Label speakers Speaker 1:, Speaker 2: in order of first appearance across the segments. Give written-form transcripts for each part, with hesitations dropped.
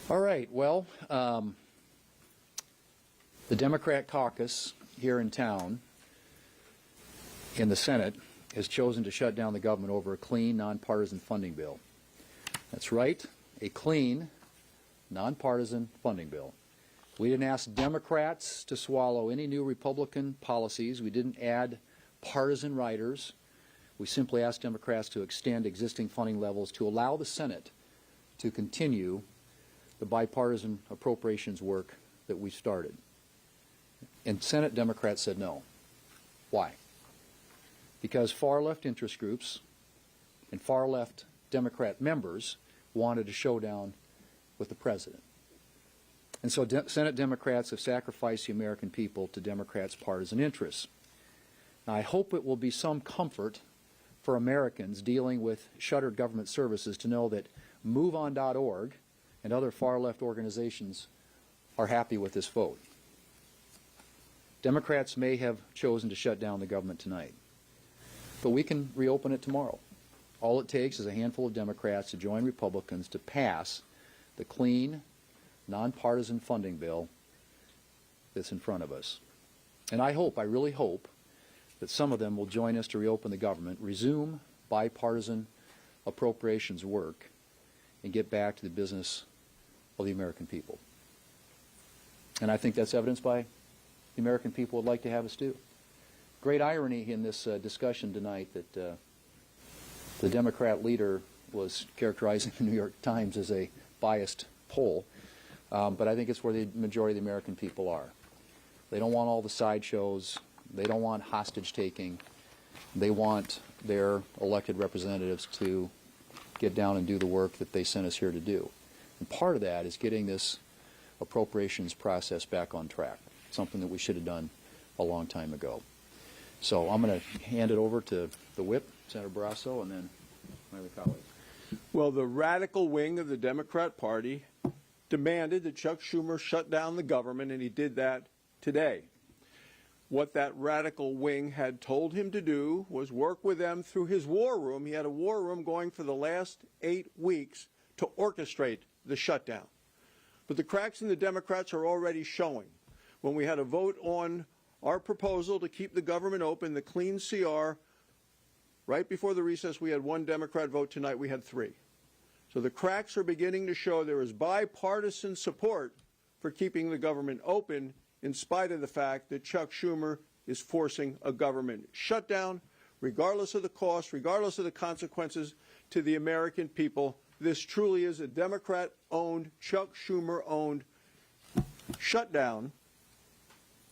Speaker 1: All right, well, the Democrat caucus here in town, in the Senate, has chosen to shut down the government over a clean, nonpartisan funding bill. That's right, a clean, nonpartisan funding bill. We didn't ask Democrats to swallow any new Republican policies. We didn't add partisan riders. We simply asked Democrats to extend existing funding levels to allow the Senate to continue the bipartisan appropriations work that we started. And Senate Democrats said no. Why? Because far-left interest groups and far-left Democrat members wanted a showdown with the president. And so Senate Democrats have sacrificed the American people to Democrats' partisan interests. Now, I hope it will be some comfort for Americans dealing with shuttered government services to know that MoveOn.org and other far-left organizations are happy with this vote. Democrats may have chosen to shut down the government tonight, but we can reopen it tomorrow. All it takes is a handful of Democrats to join Republicans to pass the clean, nonpartisan funding bill that's in front of us. And I really hope, that some of them will join us to reopen the government, resume bipartisan appropriations work, and get back to the business of the American people. And I think that's evidenced by the American people would like to have us do. Great irony in this discussion tonight that the Democrat leader was characterizing the New York Times as a biased poll, but I think it's where the majority of the American people are. They don't want all the sideshows. They don't want hostage taking. They want their elected representatives to get down and do the work that they sent us here to do. And part of that is getting this appropriations process back on track, something that we should have done a long time ago. So I'm going to hand it over to the whip, Senator Barrasso, and then my other colleague.
Speaker 2: Well, the radical wing of the Democrat Party demanded that Chuck Schumer shut down the government, and he did that today. What that radical wing had told him to do was work with them through his war room. He had a war room going for the last 8 weeks to orchestrate the shutdown. But the cracks in the Democrats are already showing. When we had a vote on our proposal to keep the government open, the clean CR, right before the recess, we had 1 Democrat vote. Tonight we had 3. So the cracks are beginning to show there is bipartisan support for keeping the government open, in spite of the fact that Chuck Schumer is forcing a government shutdown, regardless of the cost, regardless of the consequences to the American people. This truly is a Democrat-owned, Chuck Schumer-owned shutdown.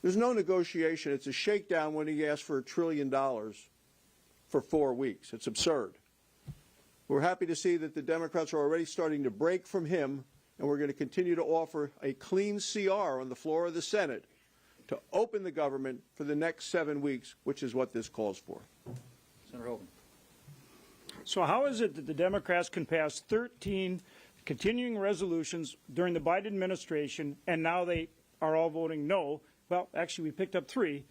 Speaker 2: There's no negotiation. It's a shakedown when he asked for $1 trillion for 4 weeks. It's absurd. We're happy to see that the Democrats are already starting to break from him, and we're going to continue to offer a clean CR on the floor of the Senate to open the government for the next 7 weeks, which is what this calls for.
Speaker 1: Senator Hogan.
Speaker 3: So how is it that the Democrats can pass 13 continuing resolutions during the Biden administration, and now they are all voting no? Well, actually, we picked up 3,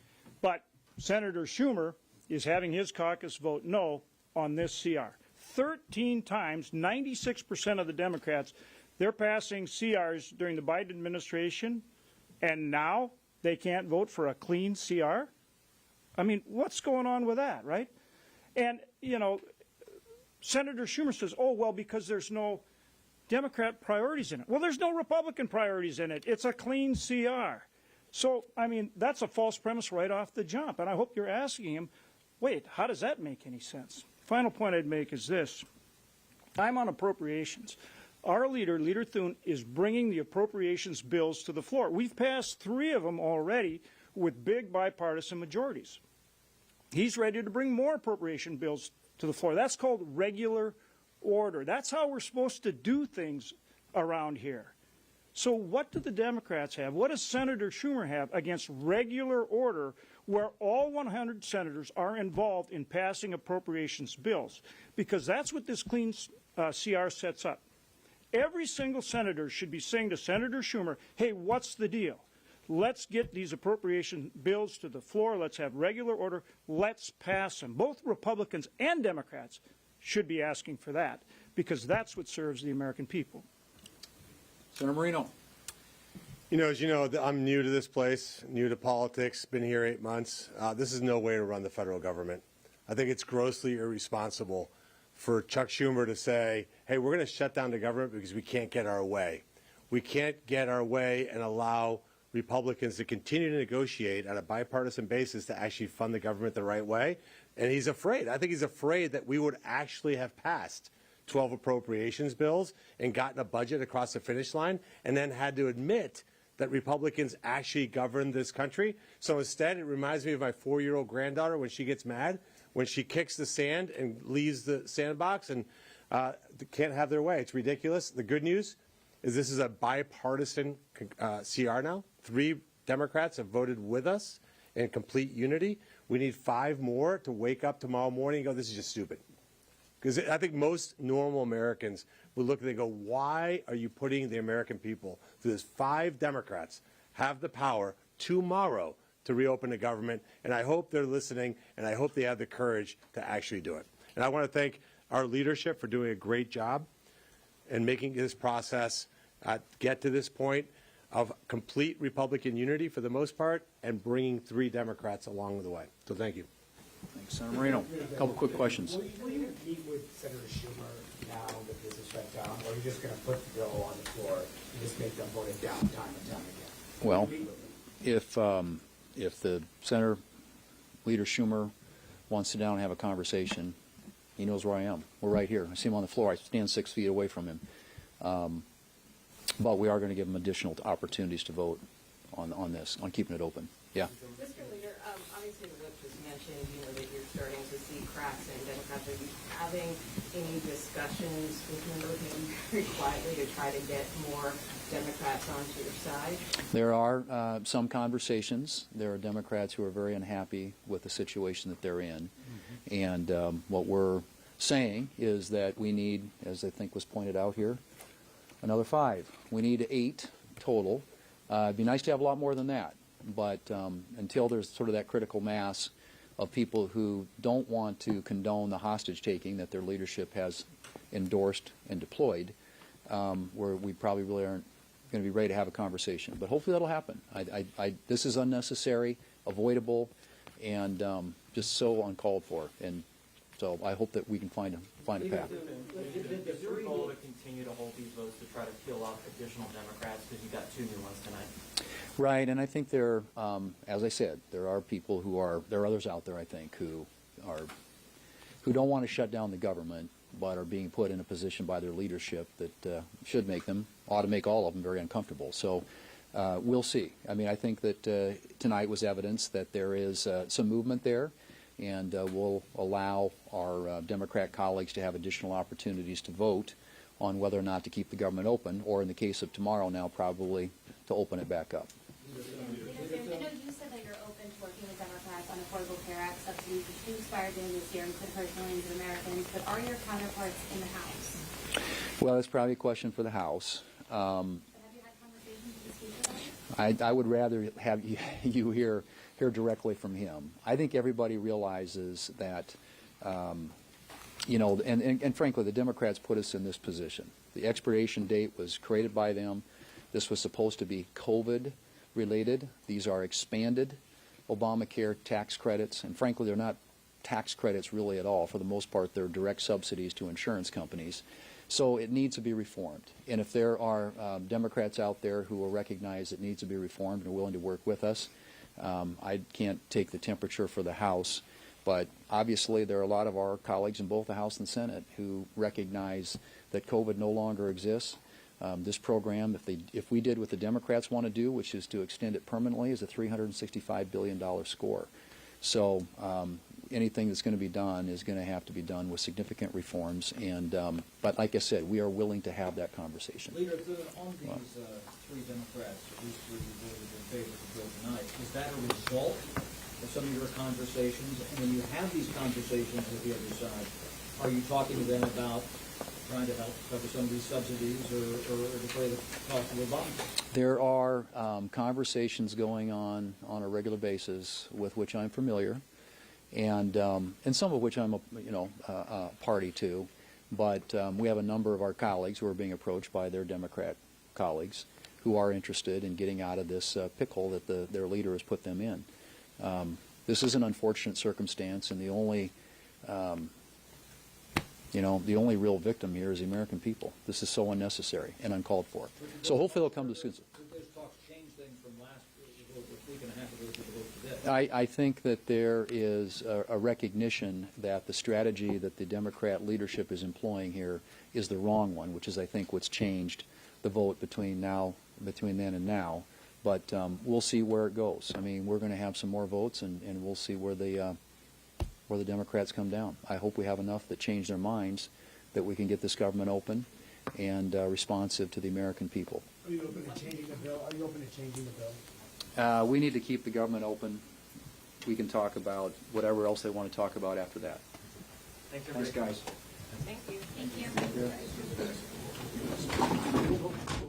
Speaker 3: but Senator Schumer is having his caucus vote no on this CR. 13 times, 96% of the Democrats, they're passing CRs during the Biden administration, and now they can't vote for a clean CR? I mean, what's going on with that, right? And, you know, Senator Schumer says, oh, well, because there's no Democrat priorities in it. Well, there's no Republican priorities in it. It's a clean CR. So, I mean, that's a false premise right off the jump. And I hope you're asking him, wait, how does that make any sense? Final point I'd make is this. I'm on appropriations. Our leader, Leader Thune, is bringing the appropriations bills to the floor. We've passed 3 of them already with big bipartisan majorities. He's ready to bring more appropriation bills to the floor. That's called regular order. That's how we're supposed to do things around here. So what do the Democrats have? What does Senator Schumer have against regular order where all 100 senators are involved in passing appropriations bills? Because that's what this clean CR sets up. Every single senator should be saying to Senator Schumer, hey, what's the deal? Let's get these appropriation bills to the floor. Let's have regular order. Let's pass them. Both Republicans and Democrats should be asking for that, because that's what serves the American people.
Speaker 1: Senator Marino.
Speaker 4: You know, as you know, I'm new to this place, new to politics, been here 8 months. This is no way to run the federal government. I think it's grossly irresponsible for Chuck Schumer to say, hey, we're going to shut down the government because we can't get our way. We can't get our way and allow Republicans to continue to negotiate on a bipartisan basis to actually fund the government the right way. And he's afraid. I think he's afraid that we would actually have passed 12 appropriations bills and gotten a budget across the finish line and then had to admit that Republicans actually govern this country. So instead, it reminds me of my 4-year-old granddaughter when she gets mad, when she kicks the sand and leaves the sandbox and can't have their way. It's ridiculous. The good news is this is a bipartisan CR now. 3 Democrats have voted with us in complete unity. We need 5 more to wake up tomorrow morning and go, this is just stupid. Because I think most normal Americans would look and they go, why are you putting the American people through this? 5 Democrats have the power tomorrow to reopen the government, and I hope they're listening, and I hope they have the courage to actually do it. And I want to thank our leadership for doing a great job and making this process get to this point of complete Republican unity for the most part and bringing 3 Democrats along the way. So thank you.
Speaker 1: Thanks, Senator Marino. A couple quick questions.
Speaker 5: Will you meet with Senator Schumer now that this is shut down, or are you just going to put the bill on the floor and just make them vote it down time and time again?
Speaker 1: Well, if the Senator Leader Schumer wants to sit down and have a conversation, he knows where I am. We're right here. I see him on the floor. I stand 6 feet away from him. But we are going to give him additional opportunities to vote on this, on keeping it open. Yeah.
Speaker 6: Mr. Leader, obviously the whip just mentioned, that you're starting to see cracks in Democrats. Are you having any discussions with members, maybe very quietly, to try to get more Democrats onto your side?
Speaker 1: There are some conversations. There are Democrats who are very unhappy with the situation that they're in. And what we're saying is that we need, as I think was pointed out here, another 5. We need 8 total. It'd be nice to have a lot more than that. But until there's sort of that critical mass of people who don't want to condone the hostage-taking that their leadership has endorsed and deployed, where we probably really aren't going to be ready to have a conversation. But hopefully that'll happen. This is unnecessary, avoidable, and just so uncalled for. And so I hope that we can find a path.
Speaker 7: Is your goal to continue to hold these votes to try to peel off additional Democrats because you got 2 new ones tonight?
Speaker 1: Right, and I think there, as I said, there are people there are others out there, I think, who don't want to shut down the government, but are being put in a position by their leadership that ought to make all of them very uncomfortable. So we'll see. I mean, I think that tonight was evidence that there is some movement there, and we'll allow our Democrat colleagues to have additional opportunities to vote on whether or not to keep the government open, or in the case of tomorrow now, probably to open it back up.
Speaker 8: I know you said that you're open to working with Democrats on Affordable Care Act subsidies, which do expire at the end of this year and could hurt millions of Americans, but are your counterparts in the House?
Speaker 1: Well, that's probably a question for the House.
Speaker 8: But have you had conversations with the Speaker?
Speaker 1: I would rather have you hear directly from him. I think everybody realizes that, and frankly, the Democrats put us in this position. The expiration date was created by them. This was supposed to be COVID-related. These are expanded Obamacare tax credits, and frankly, they're not tax credits really at all. For the most part, they're direct subsidies to insurance companies. So it needs to be reformed. And if there are Democrats out there who will recognize it needs to be reformed and are willing to work with us, I can't take the temperature for the House, but obviously there are a lot of our colleagues in both the House and Senate who recognize that COVID no longer exists. This program, if we did what the Democrats want to do, which is to extend it permanently, is a $365 billion score. So anything that's going to be done is going to have to be done with significant reforms. And but like I said, we are willing to have that conversation.
Speaker 9: Leader, on these 3 Democrats, at least 3 who voted in favor of the bill tonight, is that a result of some of your conversations? And when you have these conversations with the other side, are you talking to them about trying to help cover some of these subsidies or defray the cost of Obamacare?
Speaker 1: There are conversations going on a regular basis with which I'm familiar, and some of which I'm a party to. But we have a number of our colleagues who are being approached by their Democrat colleagues who are interested in getting out of this pickle that their leader has put them in. This is an unfortunate circumstance, and the only real victim here is the American people. This is so unnecessary and uncalled for. So hopefully they'll come to sense.
Speaker 9: Could those talks change things from last week and a half ago to the vote today?
Speaker 1: I think that there is a recognition that the strategy that the Democrat leadership is employing here is the wrong one, which is, I think, what's changed the vote between then and now. But we'll see where it goes. I mean, we're going to have some more votes, and we'll see where the Democrats come down. I hope we have enough that change their minds that we can get this government open and responsive to the American people.
Speaker 5: Are you open to changing the bill? Are you open to changing the bill?
Speaker 1: We need to keep the government open. We can talk about whatever else they want to talk about after that.
Speaker 7: Thanks, guys.
Speaker 6: Thank you.
Speaker 8: Thank you.
Speaker 1: Thank you.